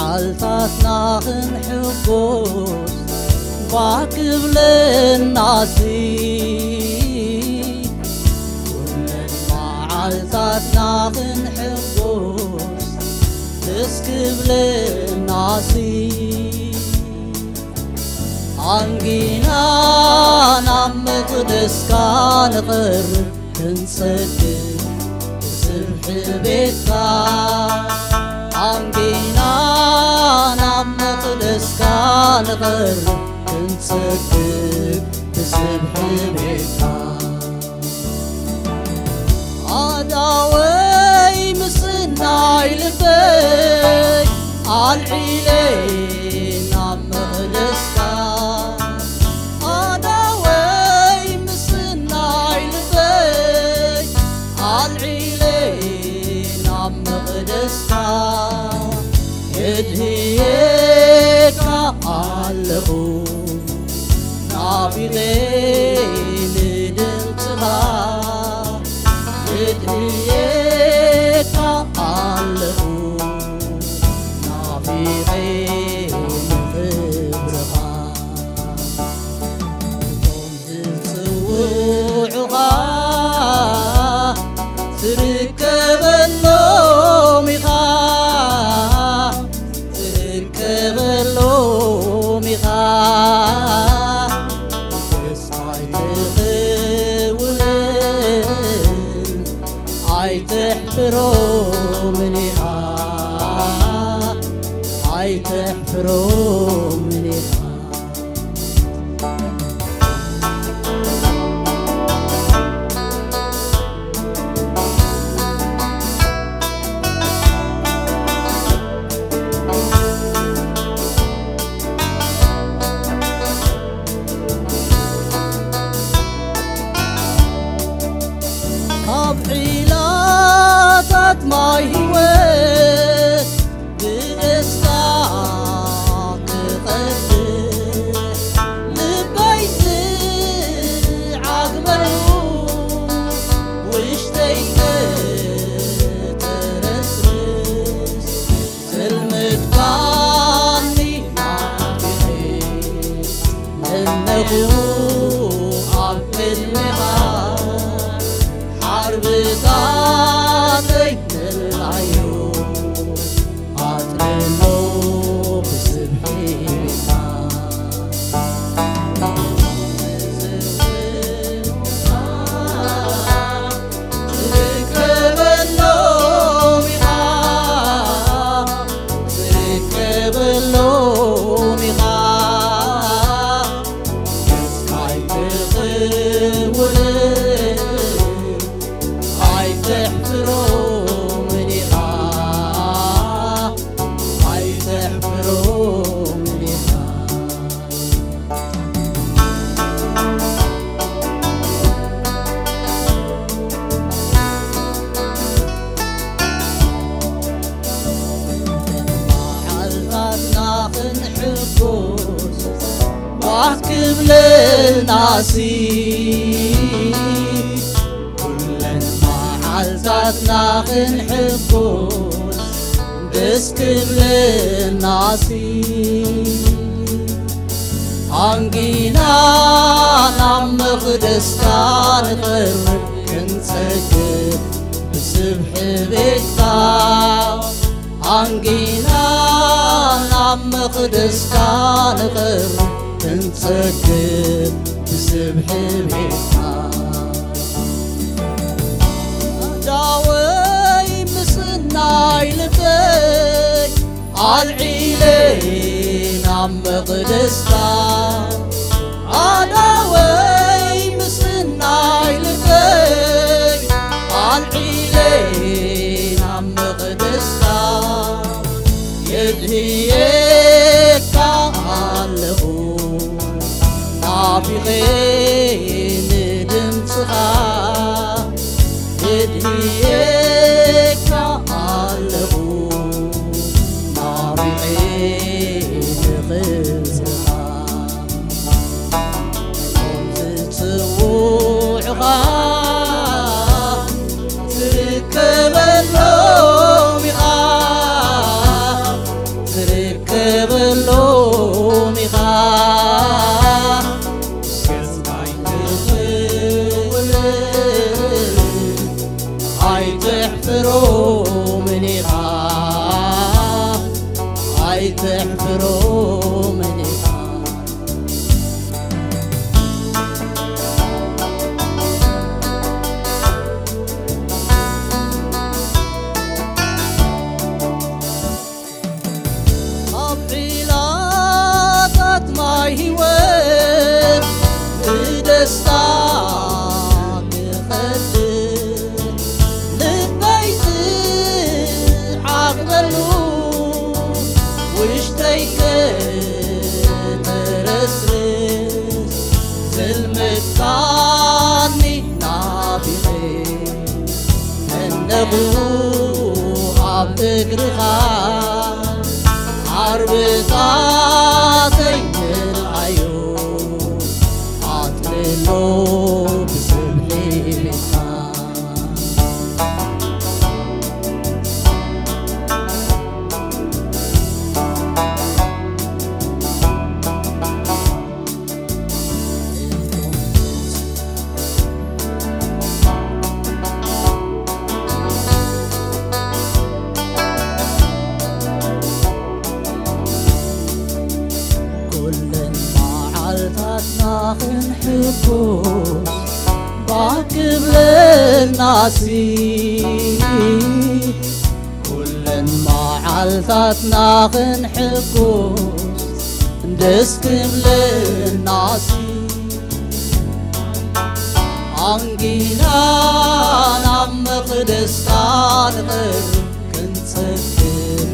معالتاتنا خنحبوس باكب للناسي كل معالتاتنا خنحبوس تسكب للناسي عنقينا نعم مقدس كان قرب كنسكب بسبح بيتها عنقينا نعم مقدس كان قرب كنسكب بسبح بيتها عداوي مسناي لبيك عالعيلين نعم مقدس يدهيك علقو نابلين دلتها يدهيك علقو نابلين خبرها قوم تسوعها تركب النوم تحفروا منها عاي تحفروا منها ما هوت بإسقاط تقدر لبيت عقبه واشتيت ترسرس سلمت باني نابحي إنه عبد المغار حرب ذاتي واحكم للناسي كل معالتاتنا خنحبوس بسكب للناسي عنقينا نعم مقدس كان قرب كنسكب بسبح بيتها عنقينا نعم مقدس كان قرب كنسكب بسبح بيتها داوي مسناي لبيك عالعيلين عم مقدسها داوي مسناي لبيك عالعيلين عم مقدسها يدهيك علقو نابغين دمتها يدهيك علقو نابغين غزها تتوعها تركب النوم عيتحفرو منيخا أبعيلاتات ماي هيوت بدستاك خدر لبيت عقبلو واشتيك ترسرس زلمتاني نابغي النبو عب اقرخا عربطاتي العيون عطللو بسبحي بيتها نحبوس باكب للناسي كل معالتاتنا نحبوس دسكب للناسي عنقينا نعم مقدستان غير كنت سكر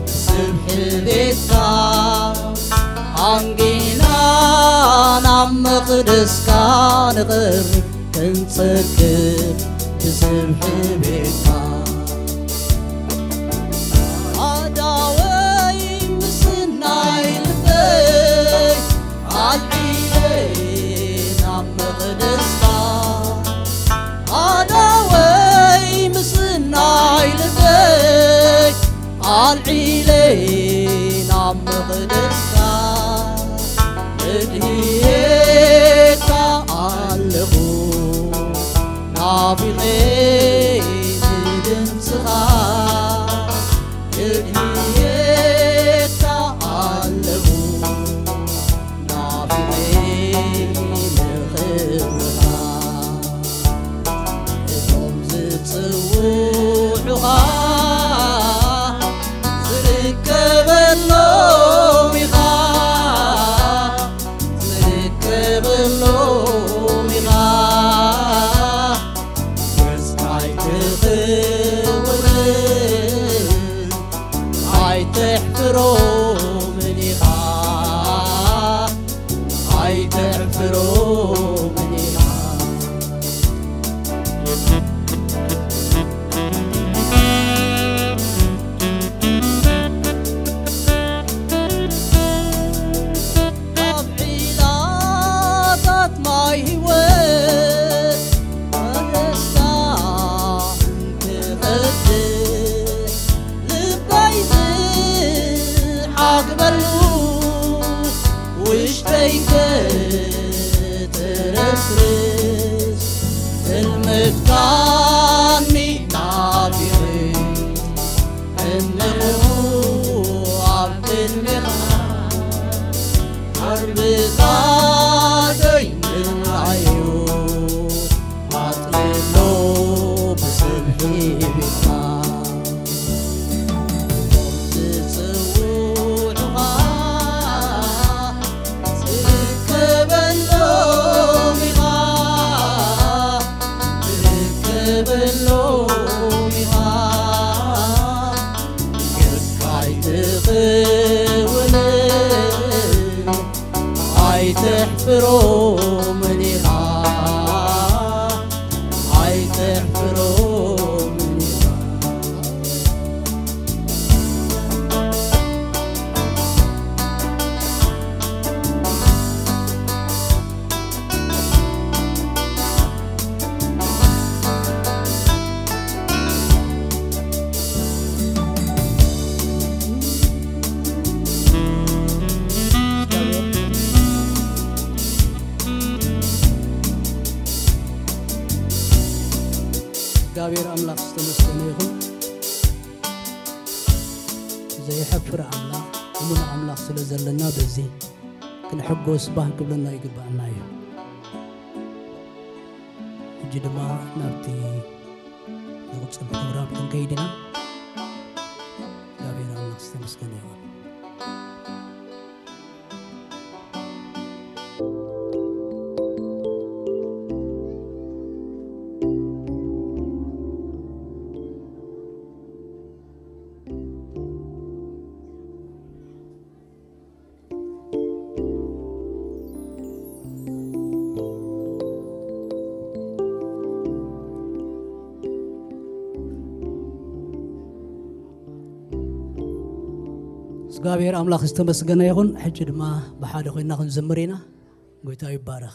سبح البيتان عنقينا نعم مقدسكان غير كنت سكر بسبح بيتها عداوي مسناي البيت عالعيلين نعم مقدسكان عداوي مسناي البيت عالعيلين نعم مقدسكان ادهيكا علغو نابغي ندمسخا ادهيكا علغو نابغي نخبها ادوم زتصوعها زركبلو عيتحفرو منيخا عيتحفرو منيخا أبعيلاتات ماي هيوت ودستان تغدر لبيت عقبلو واشتيك ترسرس المتكان نابغي النمو عبد المخان عربطاتي العيون عطللو بسبحي بيتها عيتحفرو منيخا عيتحفرو منيخا እግዚአብሔር አምላክ ተመስገን ይሁን ዘይሐፍር አምላክ ومن أملاك سلزلنا بزي كن حقه صباح قبلنا يقبعنا يوم جدما نبتي نقص البروجرام كنكيدنا غابير الله استمسكن يوم غابير أملاك استمسكن يوم حجر ما بحال خوينا خنزمرينا قويتا يبارك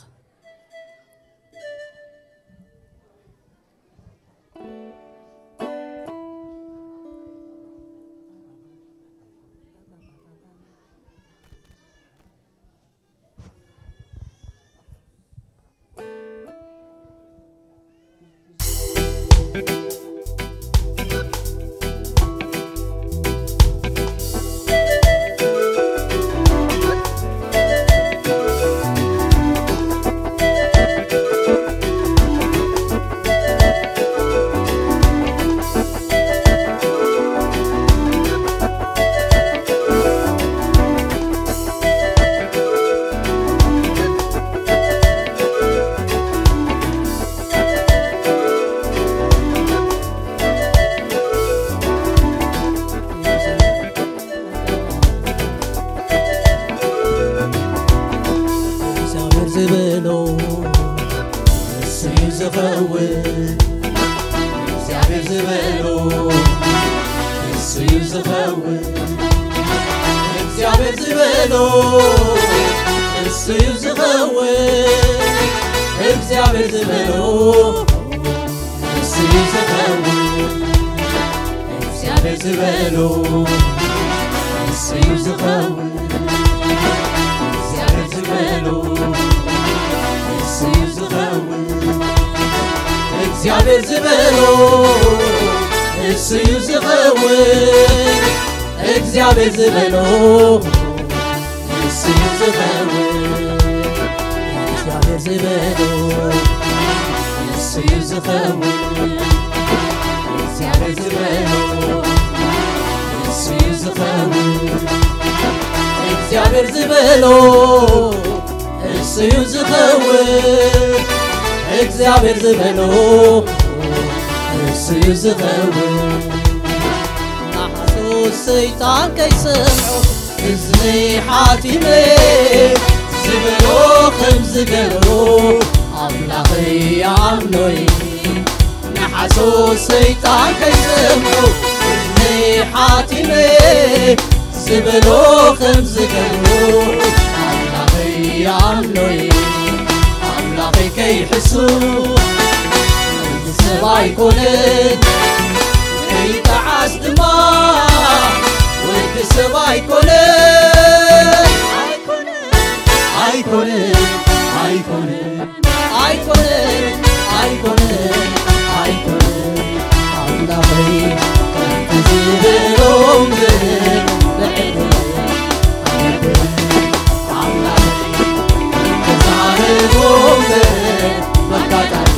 الشيطان كيسمعو إزني حاتمي زبلو خمز قلو أملاقي عملوي نحسو الشيطان كيسمعو إزني حاتمي زبلو خمز قلو أملاقي عملوي أملاقي كيحسو السباي كونت كي تعاست ما ود السباي كونت أي كونت أي كونت أي كونت أي كونت أي كونت الله تزيدهم بحبهم الله تزارهم بحبهم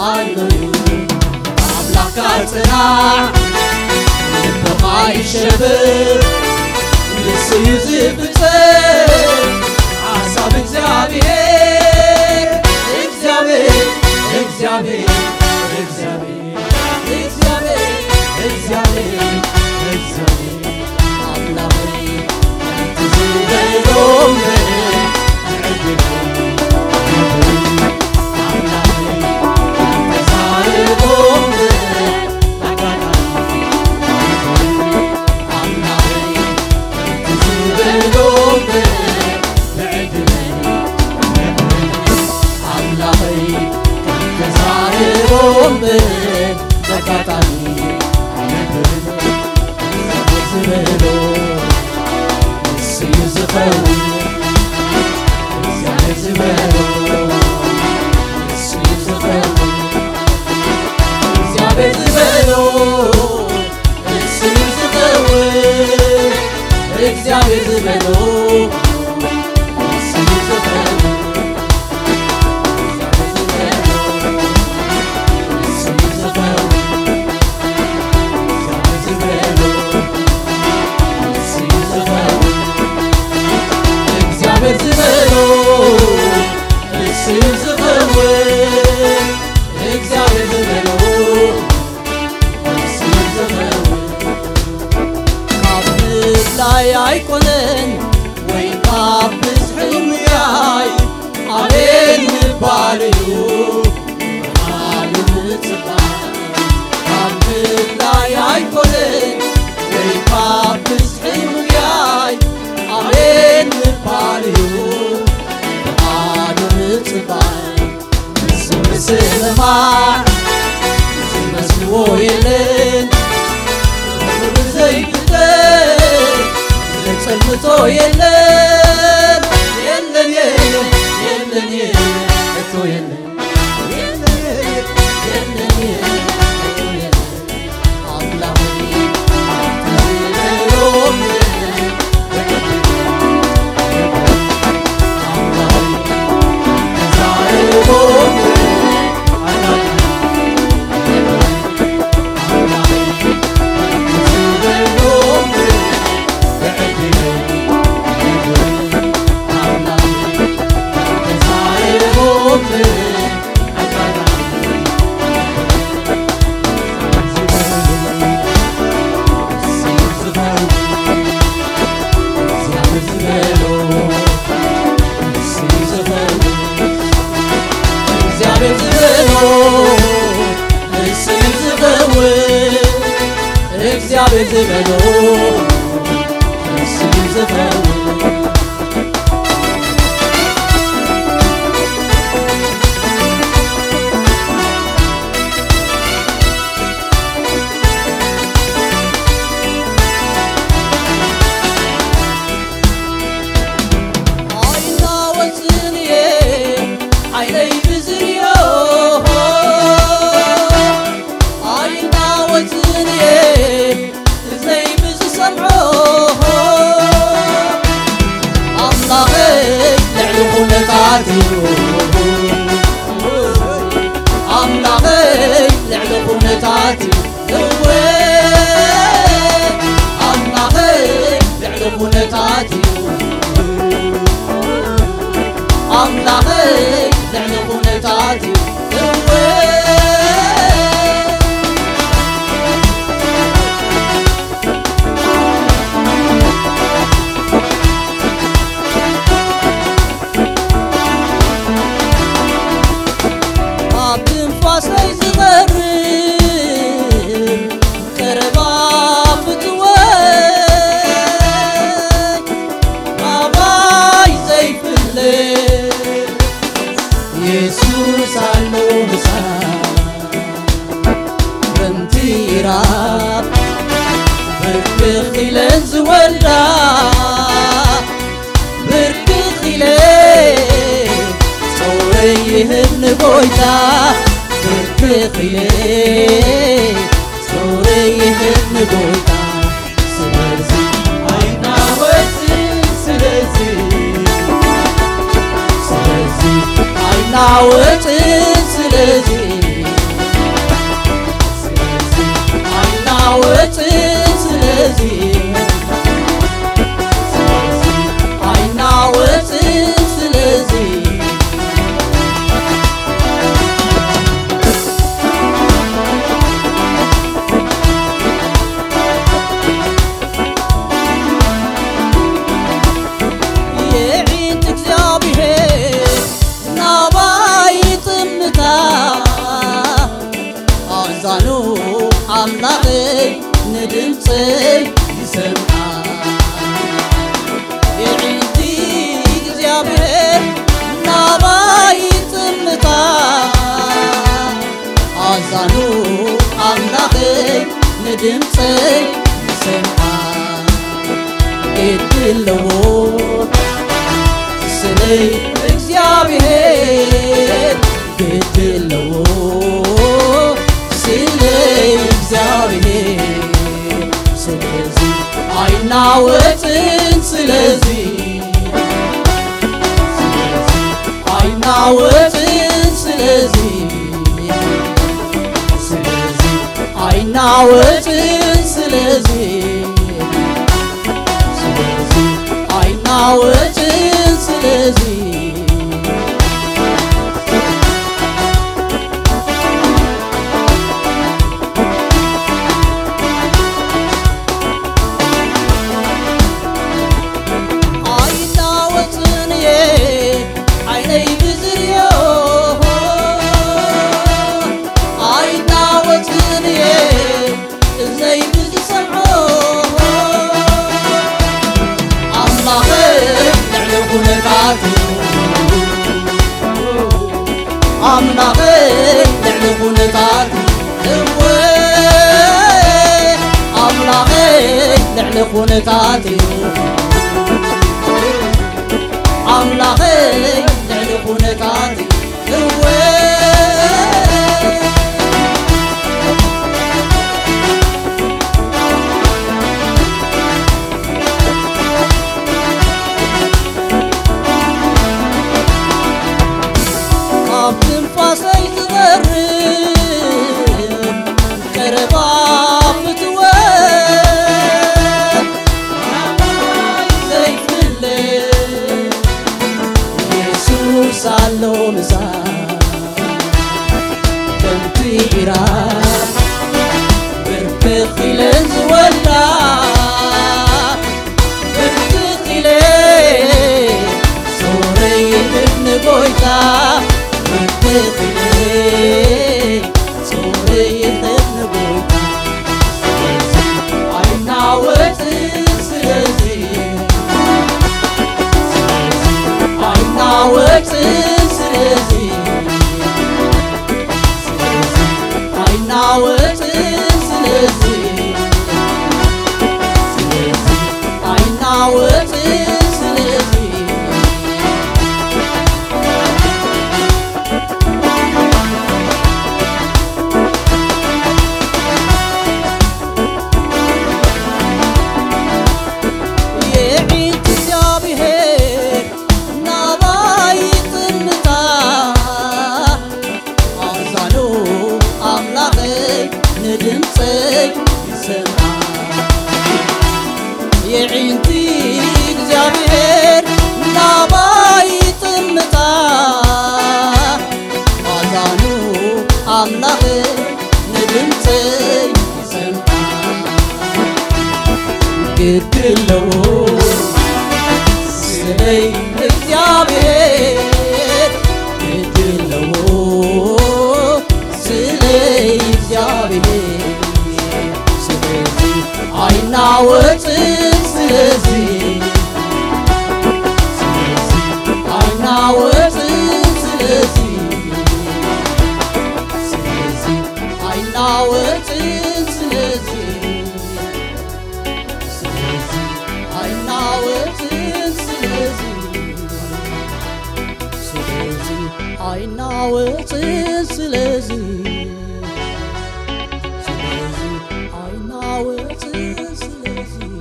هاللويا أملاك الصناع بما يشبر لسيزي بتسير عصاب إكزابير إكزابير إكزابير إكزابير إكزابير إكزابير إكزابير أملاكي تزيدهم ስለዚህ አይናወጥም ስለዚህ የዒንት እግዚአብሔር ናባይ ጥምታ አዛኑ አምላክ ንድምፅ ይሰማ የዒንቲ እግዚአብሔር ናባይ ጥምታ አዛኑ አምላክ ንድምፅ ይሰማ ግድለው ስለይ እግዚአብሔር ግድለው ስለይ እግዚአብሔር ስለዚህ አይናወጥም ስለዚህ አይናወጥም ስለዚህ አይናወጥም ስለዚህ አይናወጥም ስለዚህ አምላክ ለዕለኹነታት አምላክ ለዕለኹነታት አምላክ ለዕለኹነታት ሳሎምሳ ከምትይራ ብርክኺለን ዝወላ ብርክኺለ ሶረይ ንጎይታ ብርክኺለ ሶረይ ንጎይታ አይናወጥም ስለዚህ አይናወጥም ስለዚህ አይናወጥም ስለዚህ አይናወጥም ስለዚህ የዒንት እግዚአብሔር ናባይ ጥምታ አዛኑ አምላክ ንድምፅ ይሰማ የዒንቲ እግዚአብሔር ናባይ ጥምታ አዛኑ አምላክ ንድምፅ ይሰማ ግድለው ስለይ እግዚአብሔር ግድለው ስለይ እግዚአብሔር ስለዚህ አይናወጥም ስለዚህ አይናወጥም ስለዚህ አይናወጥም ስለዚህ አይናወጥም ስለዚህ አይናወጥም ስለዚህ አይናወጥም ስለዚህ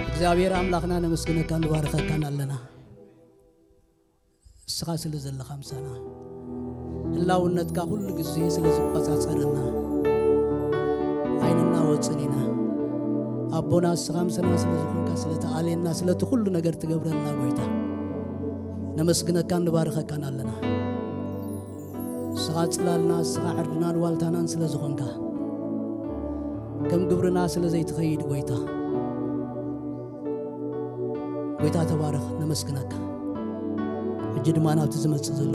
እግዚአብሔር አምላክና ነመስግነካ ንባርከካን ኣለና እስኻ ስለ ዘለኻ ምሳና ህላውነትካ ሁሉ ግዜ ስለ ዝቆጻጸረና አይንና ወጽን أبونا السلام سنة سلزخون كسلة علينا سلة كل نجار تجبرنا قويتا نمسكنا كان نبارك كان لنا سقات لنا سقعدنا والتانا سلزخون كا كم جبرنا سلزيت خيد قويتا قويتا تبارك نمسكنا كا جد ما نبتزمت